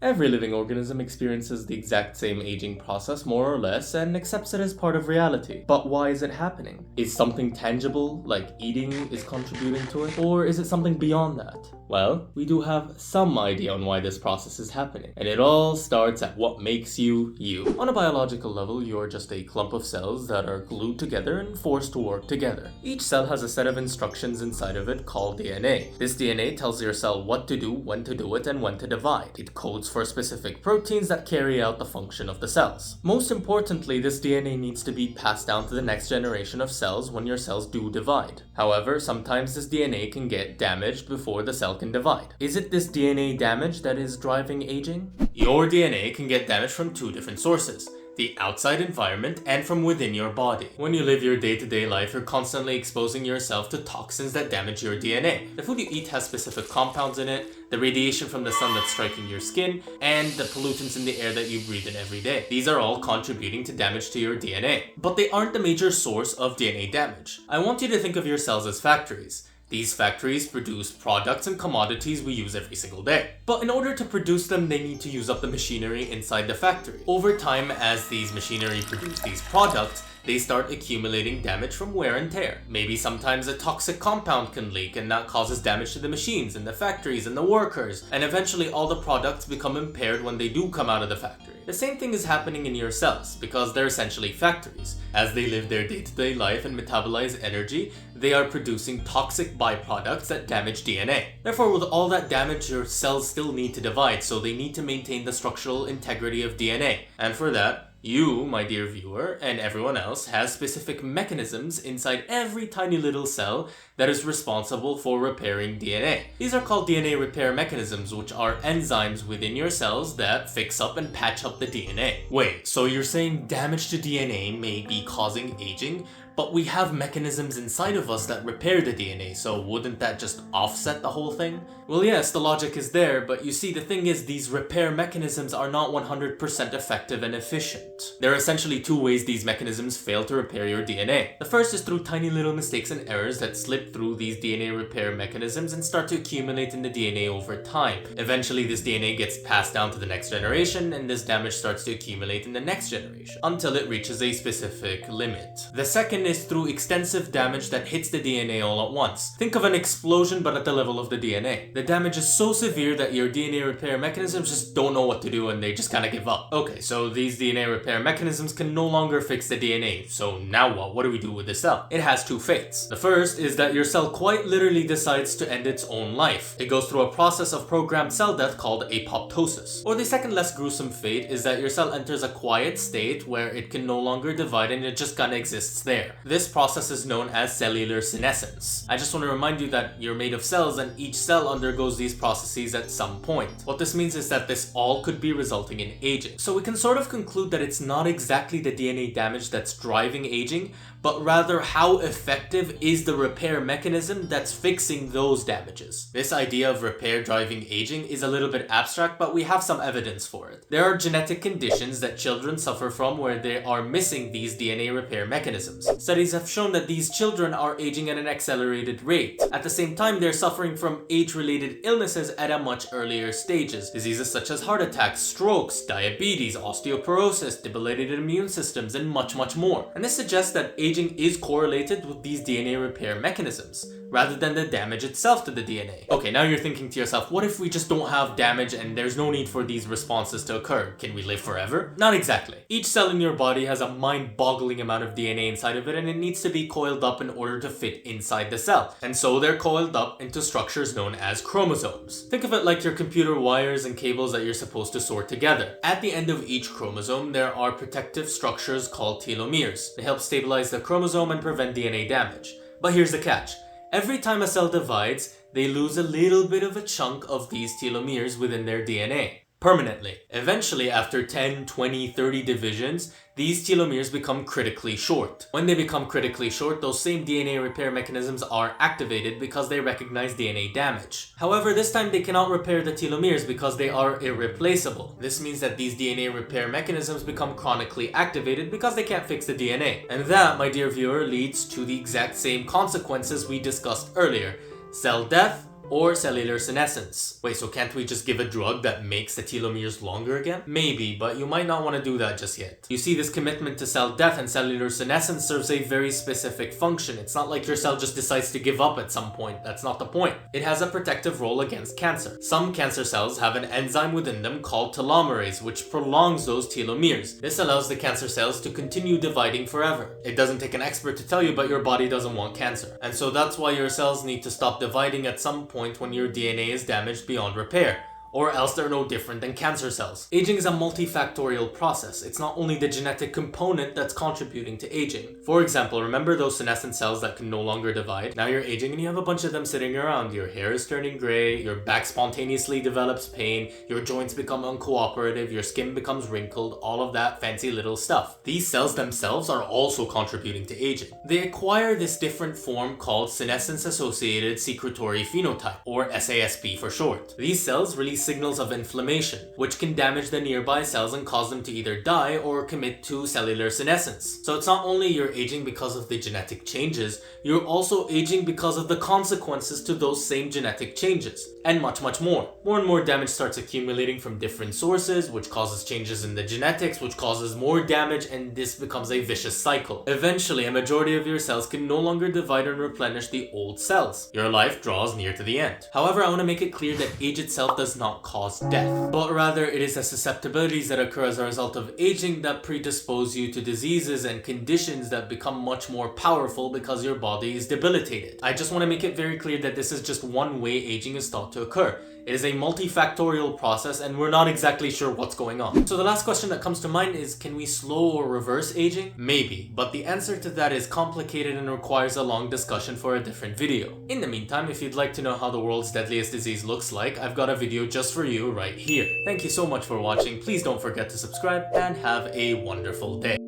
Every living organism experiences the exact same aging process more or less and accepts it as part of reality. But why is it happening? Is something tangible, like eating, is contributing to it? Or is it something beyond that? Well, we do have some idea on why this process is happening, and it all starts at what makes you, you. On a biological level, you're just a clump of cells that are glued together and forced to work together. Each cell has a set of instructions inside of it called DNA. This DNA tells your cell what to do, when to do it, and when to divide. It codes for specific proteins that carry out the function of the cells. Most importantly, this DNA needs to be passed down to the next generation of cells when your cells do divide. However, sometimes this DNA can get damaged before the cell can divide. Is it this DNA damage that is driving aging? Your DNA can get damaged from two different sources: the outside environment and from within your body. When you live your day-to-day life, you're constantly exposing yourself to toxins that damage your DNA. The food you eat has specific compounds in it, the radiation from the sun that's striking your skin, and the pollutants in the air that you breathe in every day. These are all contributing to damage to your DNA. But they aren't the major source of DNA damage. I want you to think of your cells as factories. These factories produce products and commodities we use every single day. But in order to produce them, they need to use up the machinery inside the factory. Over time, as these machinery produce these products, they start accumulating damage from wear and tear. Maybe sometimes a toxic compound can leak and that causes damage to the machines and the factories and the workers, and eventually all the products become impaired when they do come out of the factory. The same thing is happening in your cells, because they're essentially factories. As they live their day-to-day life and metabolize energy, they are producing toxic byproducts that damage DNA. Therefore, with all that damage, your cells still need to divide, so they need to maintain the structural integrity of DNA. And for that, you, my dear viewer, and everyone else has specific mechanisms inside every tiny little cell that is responsible for repairing DNA. These are called DNA repair mechanisms, which are enzymes within your cells that fix up and patch up the DNA. Wait, so you're saying damage to DNA may be causing aging, but we have mechanisms inside of us that repair the DNA, so wouldn't that just offset the whole thing? Well, yes, the logic is there, but you see, the thing is, these repair mechanisms are not 100% effective and efficient. There are essentially two ways these mechanisms fail to repair your DNA. The first is through tiny little mistakes and errors that slip through these DNA repair mechanisms and start to accumulate in the DNA over time. Eventually, this DNA gets passed down to the next generation, and this damage starts to accumulate in the next generation, until it reaches a specific limit. The second is through extensive damage that hits the DNA all at once. Think of an explosion, but at the level of the DNA. The damage is so severe that your DNA repair mechanisms just don't know what to do and they just kind of give up. Okay, so these DNA repair mechanisms can no longer fix the DNA. So now what? What do we do with the cell? It has two fates. The first is that your cell quite literally decides to end its own life. It goes through a process of programmed cell death called apoptosis. Or the second, less gruesome fate is that your cell enters a quiet state where it can no longer divide and it just kind of exists there. This process is known as cellular senescence. I just want to remind you that you're made of cells and each cell undergoes these processes at some point. What this means is that this all could be resulting in aging. So we can sort of conclude that it's not exactly the DNA damage that's driving aging, but rather how effective is the repair mechanism that's fixing those damages. This idea of repair driving aging is a little bit abstract, but we have some evidence for it. There are genetic conditions that children suffer from where they are missing these DNA repair mechanisms. Studies have shown that these children are aging at an accelerated rate. At the same time, they're suffering from age-related illnesses at a much earlier stages. Diseases such as heart attacks, strokes, diabetes, osteoporosis, debilitated immune systems, and much more. And this suggests that aging is correlated with these DNA repair mechanisms, rather than the damage itself to the DNA. Okay, now you're thinking to yourself, what if we just don't have damage and there's no need for these responses to occur? Can we live forever? Not exactly. Each cell in your body has a mind-boggling amount of DNA inside of it, and it needs to be coiled up in order to fit inside the cell. And so they're coiled up into structures known as chromosomes. Think of it like your computer wires and cables that you're supposed to sort together. At the end of each chromosome, there are protective structures called telomeres. They help stabilize the chromosome and prevent DNA damage. But here's the catch. Every time a cell divides, they lose a little bit of a chunk of these telomeres within their DNA. Permanently. Eventually, after 10, 20, 30 divisions, these telomeres become critically short. When they become critically short, those same DNA repair mechanisms are activated because they recognize DNA damage. However, this time they cannot repair the telomeres because they are irreplaceable. This means that these DNA repair mechanisms become chronically activated because they can't fix the DNA. And that, my dear viewer, leads to the exact same consequences we discussed earlier: cell death Or cellular senescence. Wait, so can't we just give a drug that makes the telomeres longer again? Maybe, but you might not want to do that just yet. You see, this commitment to cell death and cellular senescence serves a very specific function. It's not like your cell just decides to give up at some point. That's not the point. It has a protective role against cancer. Some cancer cells have an enzyme within them called telomerase, which prolongs those telomeres. This allows the cancer cells to continue dividing forever. It doesn't take an expert to tell you, but your body doesn't want cancer. And so that's why your cells need to stop dividing at some point when your DNA is damaged beyond repair, or else they're no different than cancer cells. Aging is a multifactorial process. It's not only the genetic component that's contributing to aging. For example, remember those senescent cells that can no longer divide? Now you're aging and you have a bunch of them sitting around. Your hair is turning gray, your back spontaneously develops pain, your joints become uncooperative, your skin becomes wrinkled, all of that fancy little stuff. These cells themselves are also contributing to aging. They acquire this different form called senescence-associated secretory phenotype, or SASP for short. These cells release signals of inflammation, which can damage the nearby cells and cause them to either die or commit to cellular senescence. So it's not only you're aging because of the genetic changes, you're also aging because of the consequences to those same genetic changes, and much more. More and more damage starts accumulating from different sources, which causes changes in the genetics, which causes more damage, and this becomes a vicious cycle. Eventually, a majority of your cells can no longer divide and replenish the old cells. Your life draws near to the end. However, I want to make it clear that age itself does not cause death, but rather it is the susceptibilities that occur as a result of aging that predispose you to diseases and conditions that become much more powerful because your body is debilitated. I just want to make it very clear that this is just one way aging is thought to occur. It is a multifactorial process and we're not exactly sure what's going on. So the last question that comes to mind is, can we slow or reverse aging? Maybe, but the answer to that is complicated and requires a long discussion for a different video. In the meantime, if you'd like to know how the world's deadliest disease looks like, I've got a video just for you right here. Thank you so much for watching. Please don't forget to subscribe and have a wonderful day.